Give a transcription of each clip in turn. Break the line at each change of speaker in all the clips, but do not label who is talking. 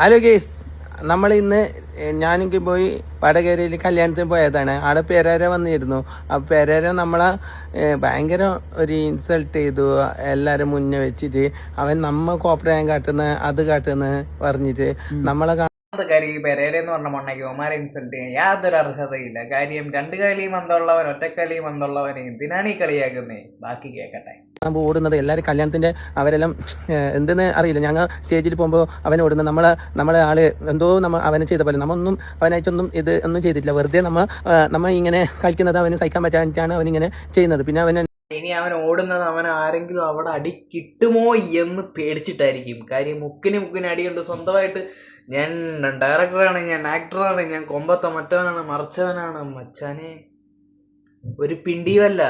Hello guys, നമ്മൾ ഇന്ന് ഞാനെങ്കിൽ പോയി വടകരയിൽ കല്യാണത്തിന് പോയതാണ്. ആടെ പെരേര വന്നിരുന്നു. ആ പെരേര നമ്മളെ ഭയങ്കര ഒരു ഇൻസൾട്ട് ചെയ്തു. എല്ലാവരും മുന്നേ വെച്ചിട്ട് അവൻ നമ്മ കോപ്പറയാൻ കാട്ടുന്ന അത് കാട്ടുന്ന പറഞ്ഞിട്ട് നമ്മളെ
കാര്യം ഈ പെരേരെന്ന് പറഞ്ഞ മണ്ണയ്ക്ക് ഒമാരെ ഇൻസൾട്ട് ചെയ്യാൻ യാതൊരു അർഹതയില്ല. കാര്യം രണ്ട് കാലിയും അന്തമുള്ളവൻ ഒറ്റക്കാലിയും അന്തമുള്ളവനെ എന്തിനാണ് ഈ കളിയാക്കുന്നത്? ബാക്കി കേൾക്കട്ടെ.
ഓടുന്നത് എല്ലാവരും കല്യാണത്തിന്റെ അവരെല്ലാം എന്തെന്ന് അറിയില്ല. ഞങ്ങൾ സ്റ്റേജിൽ പോകുമ്പോൾ അവൻ ഓടുന്നത് നമ്മളെ ആള് എന്തോ അവനെ ചെയ്ത പോലെ നമ്മൊന്നും അവനായിട്ടൊന്നും ഇത് ഒന്നും ചെയ്തിട്ടില്ല. വെറുതെ നമ്മ ഇങ്ങനെ കളിക്കുന്നത് അവന് സഹിക്കാൻ പറ്റാഞ്ഞിട്ടാണ് അവനിങ്ങനെ ചെയ്യുന്നത്. പിന്നെ
ഇനി അവൻ ഓടുന്നത് അവൻ ആരെങ്കിലും അവിടെ അടി കിട്ടുമോ എന്ന് പേടിച്ചിട്ടായിരിക്കും. കാര്യം മുക്കിന് അടി കൊണ്ട് സ്വന്തമായിട്ട് ഞാൻ ഡയറക്ടറാണ്, ഞാൻ ആക്ടറാണ്, ഞാൻ കൊമ്പത്തെ മറ്റവനാണ്, മറച്ചവനാണ്. മച്ചാനെ ഒരു പിണ്ടിയുമല്ല.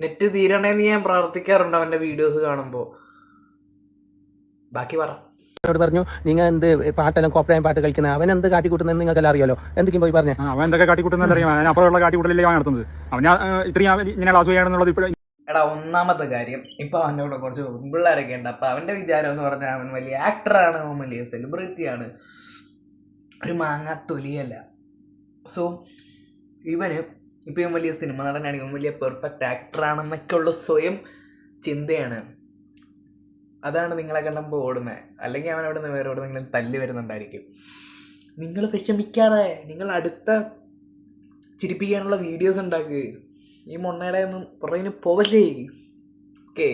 നെറ്റ് തീരണേന്ന് ഞാൻ പ്രാർത്ഥിക്കാറുണ്ട് അവന്റെ വീഡിയോസ് കാണുമ്പോ. ബാക്കി പറ.
പറഞ്ഞു, നിങ്ങൾ എന്ത് പാട്ടെല്ലാം കോപ്പറയാൻ പാട്ട് കളിക്കുന്നത്, അവൻ എന്ത് കാട്ടിക്കൂട്ടുന്നത് നിങ്ങൾക്കെല്ലാം അറിയാലോ. എന്തെങ്കിലും പോയി പറഞ്ഞു
അവൻ എന്തൊക്കെ കാട്ടിക്കൂട്ടുന്ന അറിയാം. അപ്പോഴുള്ള കാട്ടിക്കൂട്ടലല്ലേ അവൻ നടത്തുന്നത്. അവൻ ഇത്രയും ഇങ്ങനെ ക്ലാസ് ചെയ്യാണെന്നുള്ളത് ഇപ്പോഴും.
എടാ, ഒന്നാമത്തെ കാര്യം, ഇപ്പൊ അവൻ്റെ കൂടെ കുറച്ച് പിള്ളേരൊക്കെ ഉണ്ട്. അപ്പൊ അവന്റെ വിചാരം എന്ന് പറഞ്ഞാൽ അവൻ വലിയ ആക്ടറാണ്, അവൻ വലിയ സെലിബ്രിറ്റിയാണ്, ഒരു മാങ്ങാത്തൊലിയല്ല. സോ ഇവന് ഇപ്പം ഇവൻ വലിയ സിനിമ നടനാണ്, ഇവൻ വലിയ പെർഫെക്റ്റ് ആക്ടറാണെന്നൊക്കെ ഉള്ള സ്വയം ചിന്തയാണ്. അതാണ് നിങ്ങളെ കണ്ടുമ്പോൾ ഓടുന്നത്. അല്ലെങ്കിൽ അവൻ അവിടെ നിന്ന് വേറെ എവിടെയെങ്കിലും തല്ലി വരുന്നുണ്ടായിരിക്കും. നിങ്ങൾ വിഷമിക്കാതെ നിങ്ങൾ അടുത്ത ചിരിപ്പിക്കാനുള്ള വീഡിയോസ് ഉണ്ടാക്കുക. ഈ മൊണ്ണയുടെ ഒന്നും പുറകിന് പോവല്ലേ. ഓക്കെ.